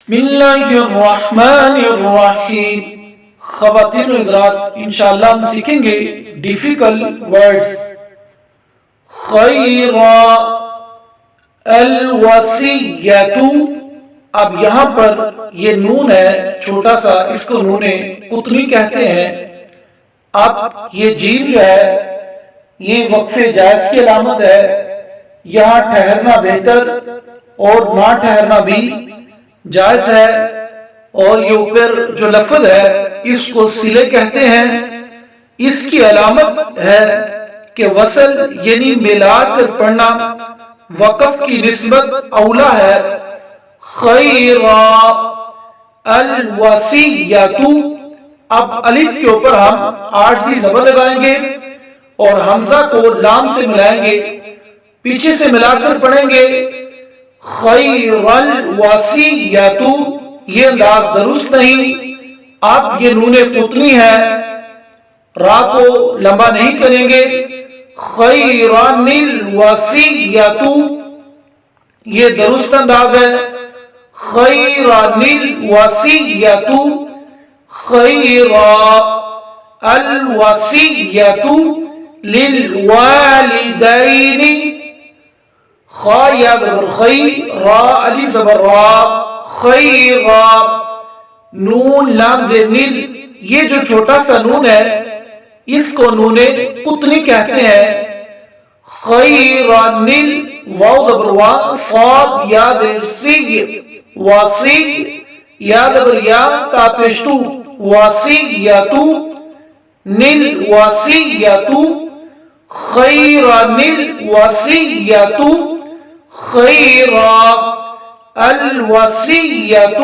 بسم اللہ الرحمن الرحیم۔ خواتین و حضرات، انشاءاللہ ہم سیکھیں گے ڈیفیکلٹ ورڈز۔ خیرا، الوصیۃ۔ اب یہاں پر یہ نون ہے چھوٹا سا، اس کو نون قطنی کہتے ہیں۔ اب یہ جیم جو ہے یہ وقف جائز کی علامت ہے۔ یہاں ٹھہرنا بہتر اور نہ ٹھہرنا بھی جائز ہے، اور یہ اوپر جو لفظ ہے اس کو صلے کہتے ہیں۔ اس کی علامت ہے کہ وصل یعنی ملا کر پڑھنا وقف کی نسبت اولا ہے۔ خیرا، الوصیۃ۔ اب الف کے اوپر ہم عارضی زبر لگائیں گے اور حمزہ کو لام سے ملائیں گے، پیچھے سے ملا کر پڑھیں گے خیر الوصیۃ۔ یہ انداز درست نہیں۔ اب یہ نون قطنی ہے، را کو لمبا نہیں کریں گے۔ خیرن الوصیۃ، یہ درست انداز ہے۔ خیرن الوصیۃ، خیرا الوصیۃ للوالدین۔ خا یا زبر خی، را الف زبر را، خیرا، نون لام زیر نیل۔ یہ جو چھوٹا سا نون ہے اس کو نون قطنی کہتے ہیں۔ خیرا نیل، واو زبر وا، صاد یا زیر سی، واسی یا زبر یا، تا پیشتو، وصیۃ، نیل وصیۃ، خیرا نیل وصیۃ، خیرا الوصیۃ۔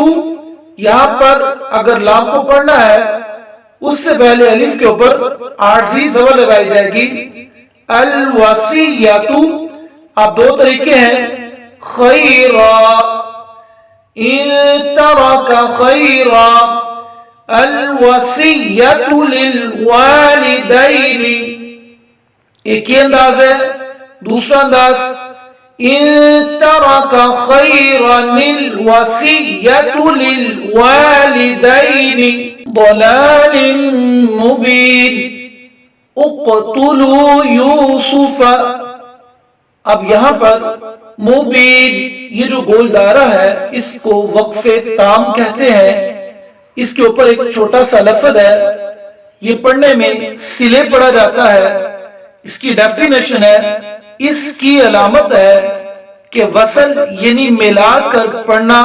یہاں پر اگر لام کو پڑھنا ہے اس سے پہلے الف کے اوپر عارضی زبر لگائی جائے گی، الوصیۃ۔ اب دو طریقے ہیں، خیرا، ان ترک خیرا، الوصیۃ للوالدین۔ ایک ہی انداز ہے۔ دوسرا انداز، ان ترک خیرا الوصیۃ للوالدین ضلال مبین، اقتلوا یوسف۔ اب یہاں پر مبین، یہ جو گول دائرہ ہے اس کو وقف تام کہتے ہیں۔ اس کے اوپر ایک چھوٹا سا لفظ ہے، یہ پڑھنے میں صلے پڑھا جاتا ہے۔ اس کی ڈیفینیشن ہے، اس کی علامت ہے کہ وصل یعنی ملا کر پڑھنا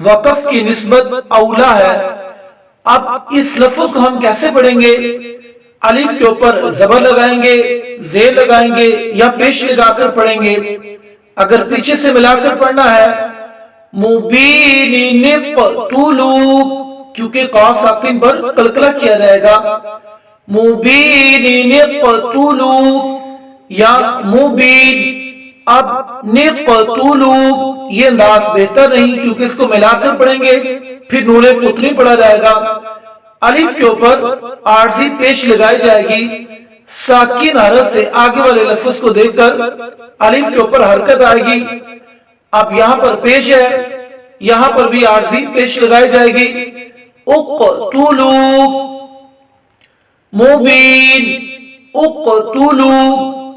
وقف کی نسبت اولا ہے۔ اب اس لفظ کو ہم کیسے پڑھیں گے؟ الف کے اوپر زبر لگائیں گے، زیر لگائیں گے یا پیش لگا کر پڑھیں گے۔ اگر پیچھے سے ملا کر پڑھنا ہے مبین نقتلوا، کیونکہ قاف ساکن پر قلقلہ کیا جائے گا، مبین نقتلوا یا مبین۔ اب نقتلوا یہ انداز بہتر نہیں کیونکہ اس کو ملا کر پڑھیں گے، پھر نون قطنی پڑھا جائے گا۔ الف کے اوپر عارضی پیش لگائی جائے گی، ساکن حرف سے آگے والے لفظ کو دیکھ کر الف کے اوپر حرکت آئے گی۔ اب یہاں پر پیش ہے، یہاں پر بھی عارضی پیش لگائی جائے گی۔ اقتلوا، مبین، اقتلوا۔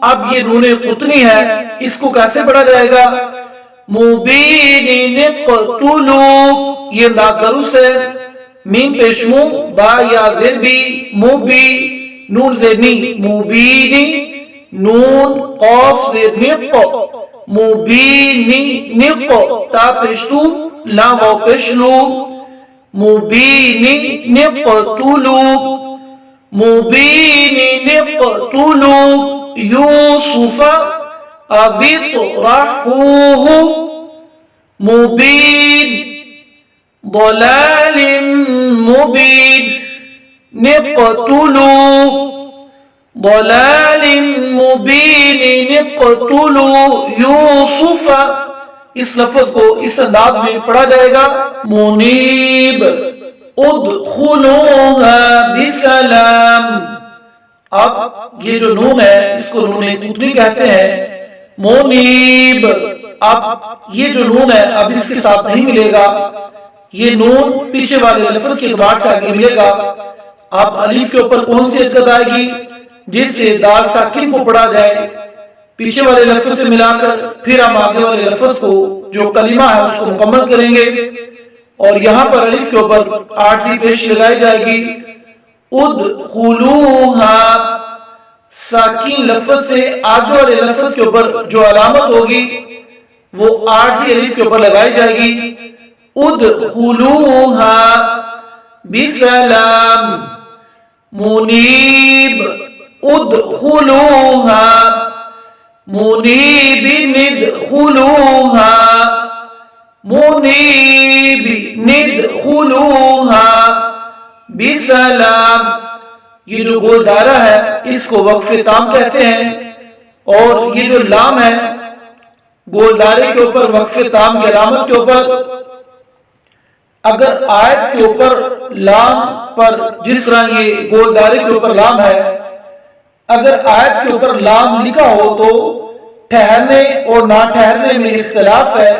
اب یہ نون قطنی ہے، اس کو کیسے پڑھا جائے گا؟ مبین نقتلوا، یہ انداز درست ہے۔ میم پیشمو، با یا زیر بھی، مبی، نون زیر نی، مبینی، نون قاف زیر نق، مبینی نق، تا پیشتو، لام واو پیشلو، مبینی نقتلوا، مبینی نقتلوا یوسف او اطرحوه، مبین، ضلال مبین، نقتلوا، ضلال مبین، نقتلوا یوسف۔ اس لفظ کو اس انداز میں پڑھا جائے گا، منیب، ادخلوها بسلام۔ اب یہ جو نون ہے اس کو نون قطنی کہتے ہیں، منیب۔ اب یہ جو نون ہے اب اس کے ساتھ نہیں ملے گا، یہ نون پیچھے والے لفظ کے اعتبار سے آگے ملے گا. اب الف کے اوپر کون سی حرکت آئے گی جس سے دال ساکن کو پڑھا جائے؟ پیچھے والے لفظ سے ملا کر پھر ہم آگے والے لفظ کو جو کلمہ ہے اس کو مکمل کریں گے. اور یہاں پر الف کے اوپر عارضی پیش لگائی جائے گی. ادخلوها ساکن لفظ سے آگے والے لفظ کے اوپر جو علامت ہوگی وہ عارضی الف کے اوپر لگائی جائے گی. ادخلوها بسلام منیب. ادخلوها منیب ندخلوها منیب ندخلوها بسلام. یہ جو گول دائرہ ہے اس کو وقف تام کہتے ہیں. اور یہ جو لام ہے گول دائرے کے اوپر وقف تام کی علامت کے اوپر اگر آیت کے اوپر لام پر جس طرح یہ گول دائرے کے اوپر لام ہے اگر آیت کے اوپر لام لکھا ہو تو ٹھہرنے اور نہ ٹھہرنے میں اختلاف ہے.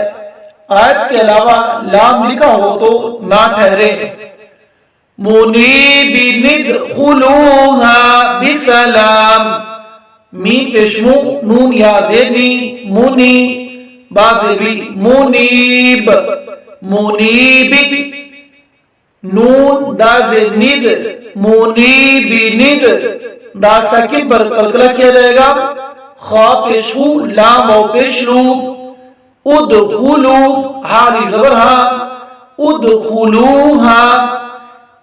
آیت کے علاوہ لام لکھا ہو تو نہ ٹھہرے. منیب ندخلوها بسلام میم پیشمو نون یا زیبی منی بازبی منیب منیب نون داز ند منیب ند دال ساکن پر قلقلہ کیا جائے گا. خا پیشو لام و پیشرو. ادخلو حالی زبر ہا ادخلوها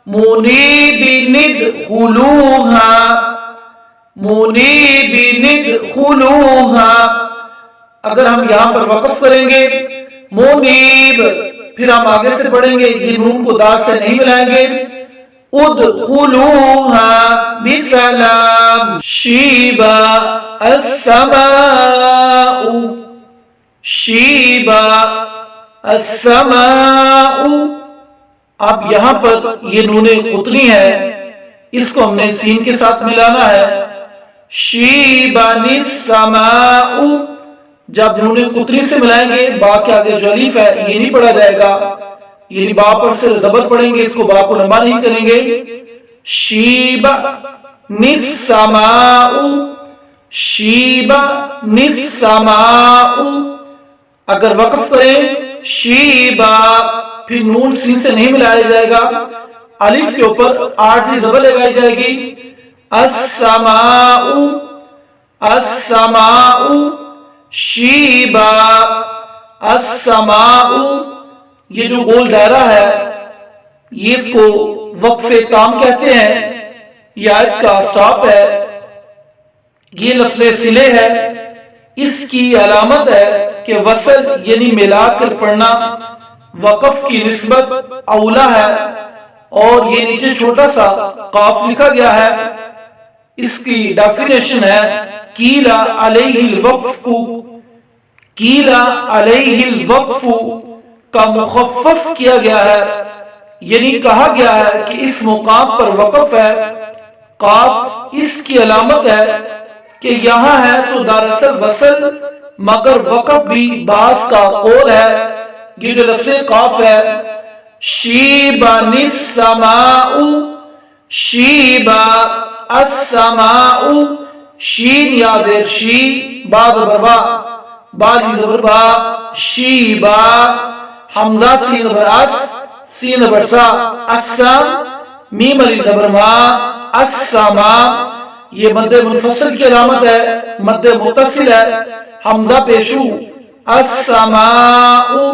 منیب ندخلوها منیب ندخلوها. اگر ہم یہاں پر وقف کریں گے منیب پھر ہم آگے سے پڑھیں گے یہ نون کو دال سے نہیں ملائیں گے. ادخلوها بسلام. شیبا السماء شیبا السماء. اب یہاں پر یہ نون قطنی ہے اس کو ہم نے سین کے ساتھ ملانا ہے. شیبان السماء جب نون قطنی سے ملائیں گے با کے آگے جو الف ہے یہ نہیں پڑھا جائے گا یعنی با پر سے زبر پڑھیں گے اس کو با کو لمبا نہیں کریں گے. شیبان السماء شیبان السماء. اگر وقف کریں شیبا پھر نون سین سے نہیں ملایا جائے گا الف کے اوپر عارضی زبر لگائی جائے گی. السماء السماء شیبا السماء. یہ جو گول دائرہ ہے یہ اس کو وقف تام کہتے ہیں. یہ آیت کا سٹاپ ہے. یہ لفظ صلہ ہے. اس کی علامت ہے کہ وصل یعنی ملا کر پڑھنا وقف کی نسبت اولا ہے. اور یہ نیچے چھوٹا سا قاف لکھا گیا ہے. اس کی ڈیفینیشن ہے کیلا علیہ الوقف کیلا علیہ الوقف کا مخفف کیا گیا ہے یعنی کہا گیا ہے کہ اس مقام پر وقف ہے. قاف اس کی علامت ہے کہ یہاں ہے تو دراصل وصل مگر وقف بھی بعض کا قول ہے. یہ جو لفظ قاف ہے شیبان السماء شیبا السماء شین یا زیر شی با زبر با با زبر با شیبا حمزہ سین زبر اس سین زبر سا اسا میم علی زبر ما السما. یہ مد منفصل کی علامت ہے. مد متصل ہے حمزہ پیشو السماء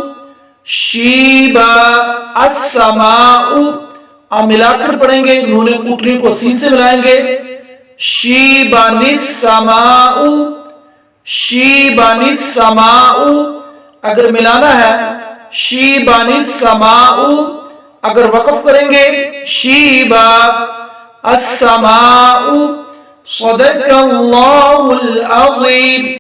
شیبا السماء. اب ملا کر پڑھیں گے نون قطنی کو سین سے ملائیں گے. شیبان السماء شیبان السماء. اگر ملانا ہے شیبان السماء اگر وقف کریں گے شیبا السماء. صدق اللہ العظیم.